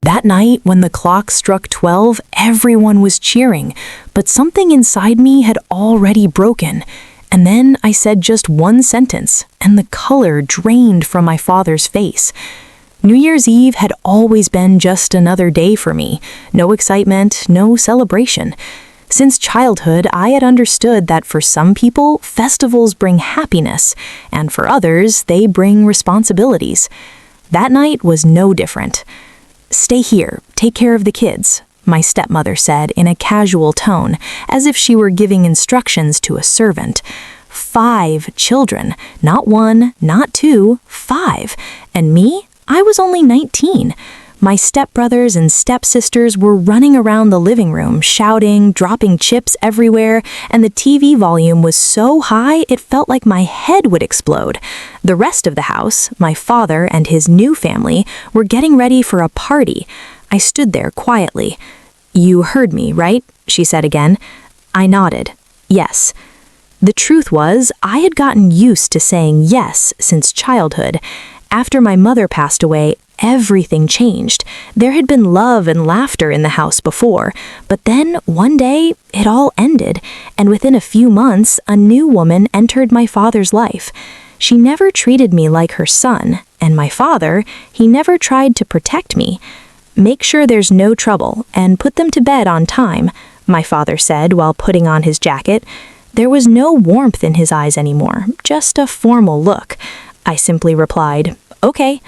That night, when the clock struck 12, everyone was cheering, but something inside me had already broken. And then I said just one sentence, and the color drained from my father's face. New Year's Eve had always been just another day for me. No excitement, no celebration. Since childhood, I had understood that for some people, festivals bring happiness, and for others, they bring responsibilities. That night was no different. "Stay here, take care of the kids," my stepmother said in a casual tone, as if she were giving instructions to a servant. 5 children, not 1, not 2, 5. And me? I was only 19. My stepbrothers and stepsisters were running around the living room, shouting, dropping chips everywhere, and the TV volume was so high it felt like my head would explode. The rest of the house, my father and his new family, were getting ready for a party. I stood there quietly. "You heard me, right?" she said again. I nodded. Yes. The truth was, I had gotten used to saying yes since childhood. After my mother passed away, everything changed. There had been love and laughter in the house before, but then one day it all ended, and within a few months a new woman entered my father's life. She never treated me like her son, and my father, he never tried to protect me. "Make sure there's no trouble, and put them to bed on time," my father said while putting on his jacket. There was no warmth in his eyes anymore, just a formal look. I simply replied, "Okay."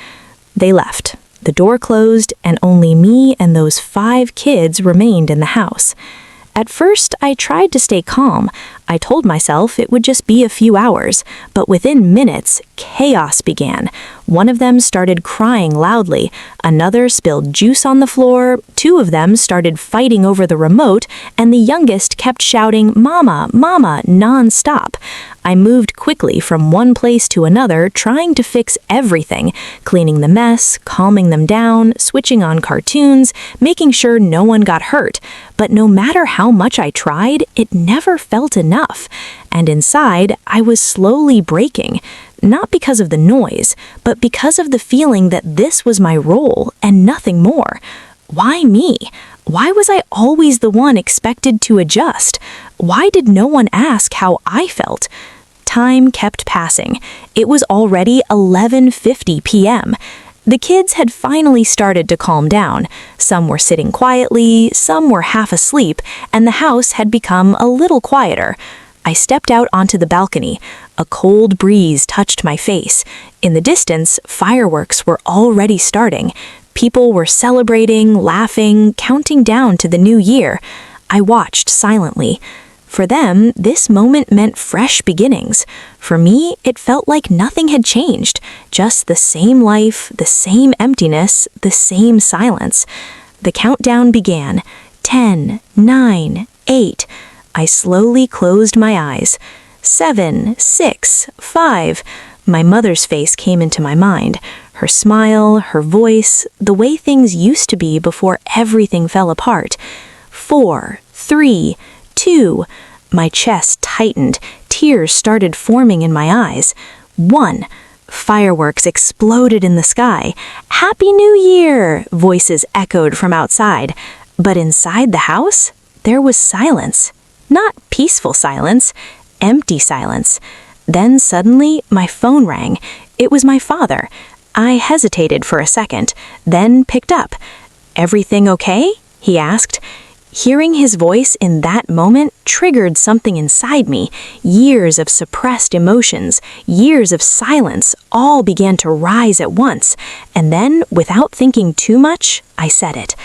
They left. The door closed, and only me and those 5 kids remained in the house. At first, I tried to stay calm. I told myself it would just be a few hours, but within minutes, chaos began. One of them started crying loudly, another spilled juice on the floor, 2 of them started fighting over the remote, and the youngest kept shouting, "Mama, Mama," non-stop. I moved quickly from one place to another, trying to fix everything, cleaning the mess, calming them down, switching on cartoons, making sure no one got hurt. But no matter how much I tried, it never felt enough. And inside, I was slowly breaking. Not because of the noise, but because of the feeling that this was my role and nothing more. Why me? Why was I always the one expected to adjust? Why did no one ask how I felt? Time kept passing. It was already 11:50 p.m. The kids had finally started to calm down. Some were sitting quietly, some were half asleep, and the house had become a little quieter. I stepped out onto the balcony. A cold breeze touched my face. In the distance, fireworks were already starting. People were celebrating, laughing, counting down to the new year. I watched silently. For them, this moment meant fresh beginnings. For me, it felt like nothing had changed. Just the same life, the same emptiness, the same silence. The countdown began. 10, 9, 8. I slowly closed my eyes. 7, 6, 5. My mother's face came into my mind. Her smile, her voice, the way things used to be before everything fell apart. 4, 3, 2. My chest tightened. Tears started forming in my eyes. 1. Fireworks exploded in the sky. "Happy New Year!" voices echoed from outside. But inside the house, there was silence. Not peaceful silence, empty silence. Then suddenly, my phone rang. It was my father. I hesitated for a second, then picked up. "Everything okay?" he asked. Hearing his voice in that moment triggered something inside me. Years of suppressed emotions, years of silence, all began to rise at once. And then, without thinking too much, I said it.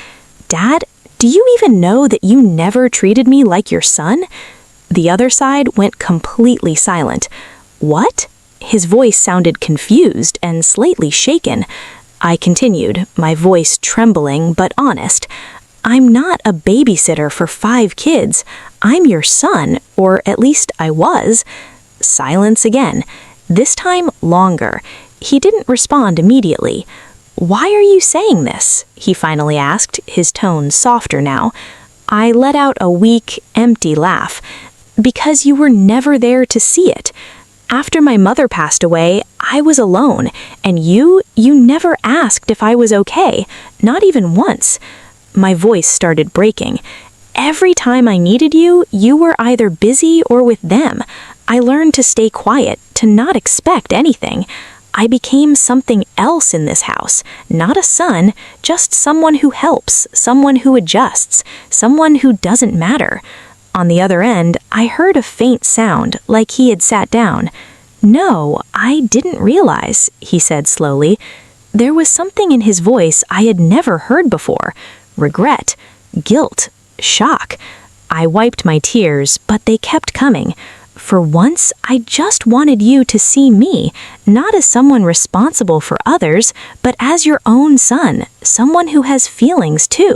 "Dad, do you even know that you never treated me like your son?" The other side went completely silent. "What?" His voice sounded confused and slightly shaken. I continued, my voice trembling but honest. "I'm not a babysitter for 5 kids. I'm your son, or at least I was." Silence again. This time longer. He didn't respond immediately. "Why are you saying this?" he finally asked, his tone softer now. I let out a weak, empty laugh. "Because you were never there to see it." After my mother passed away, I was alone, and you never asked if I was okay, not even once. My voice started breaking. Every time I needed you, you were either busy or with them. I learned to stay quiet, to not expect anything. I became something else in this house, not a son, just someone who helps, someone who adjusts, someone who doesn't matter. On the other end, I heard a faint sound, like he had sat down. "No, I didn't realize," he said slowly. There was something in his voice I had never heard before. Regret, guilt, shock. I wiped my tears, but they kept coming. For once, I just wanted you to see me, not as someone responsible for others, but as your own son, someone who has feelings too.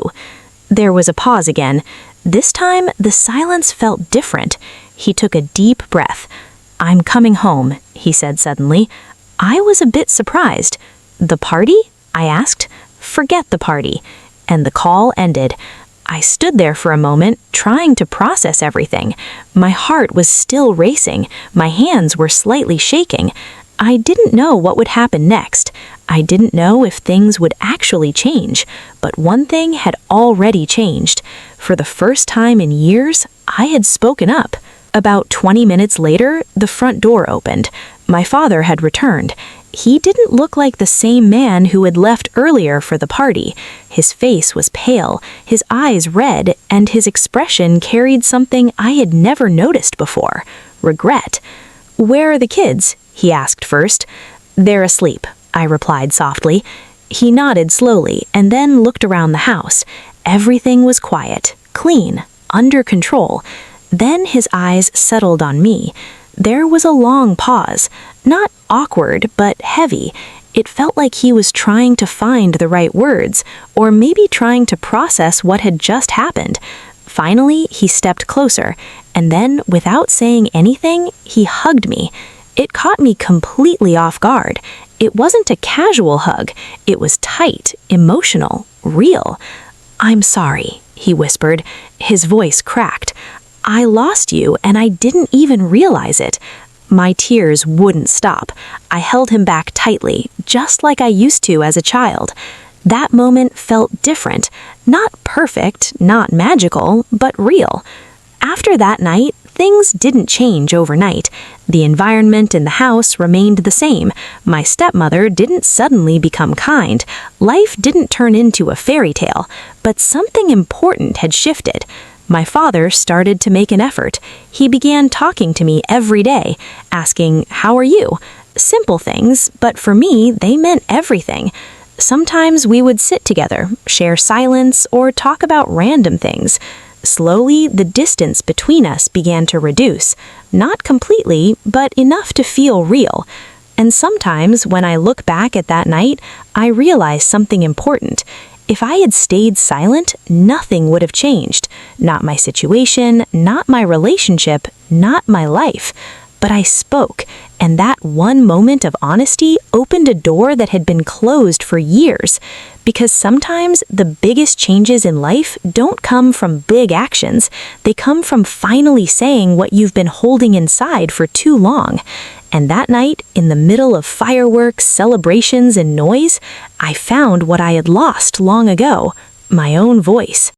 There was a pause again. This time, the silence felt different. He took a deep breath. "I'm coming home," he said suddenly. I was a bit surprised. "The party?" I asked. "Forget the party." And the call ended. I stood there for a moment, trying to process everything. My heart was still racing. My hands were slightly shaking. I didn't know what would happen next. I didn't know if things would actually change. But one thing had already changed. For the first time in years, I had spoken up. About 20 minutes later, the front door opened. My father had returned. He didn't look like the same man who had left earlier for the party. His face was pale, his eyes red, and his expression carried something I had never noticed before: regret. "Where are the kids?" he asked first. "They're asleep," I replied softly. He nodded slowly and then looked around the house. Everything was quiet, clean, under control. Then his eyes settled on me. There was a long pause, not awkward, but heavy. It felt like he was trying to find the right words, or maybe trying to process what had just happened. Finally, he stepped closer, and then, without saying anything, he hugged me. It caught me completely off guard. It wasn't a casual hug. It was tight, emotional, real. "I'm sorry," he whispered. His voice cracked. "I lost you, and I didn't even realize it." My tears wouldn't stop. I held him back tightly, just like I used to as a child. That moment felt different. Not perfect, not magical, but real. After that night, things didn't change overnight. The environment in the house remained the same. My stepmother didn't suddenly become kind. Life didn't turn into a fairy tale. But something important had shifted. My father started to make an effort. He began talking to me every day, asking, "How are you?" Simple things, but for me, they meant everything. Sometimes we would sit together, share silence, or talk about random things. Slowly, the distance between us began to reduce. Not completely, but enough to feel real. And sometimes, when I look back at that night, I realize something important. If I had stayed silent, nothing would have changed. Not my situation, not my relationship, not my life. But I spoke, and that one moment of honesty opened a door that had been closed for years. Because sometimes the biggest changes in life don't come from big actions. They come from finally saying what you've been holding inside for too long. And that night, in the middle of fireworks, celebrations, and noise, I found what I had lost long ago: my own voice.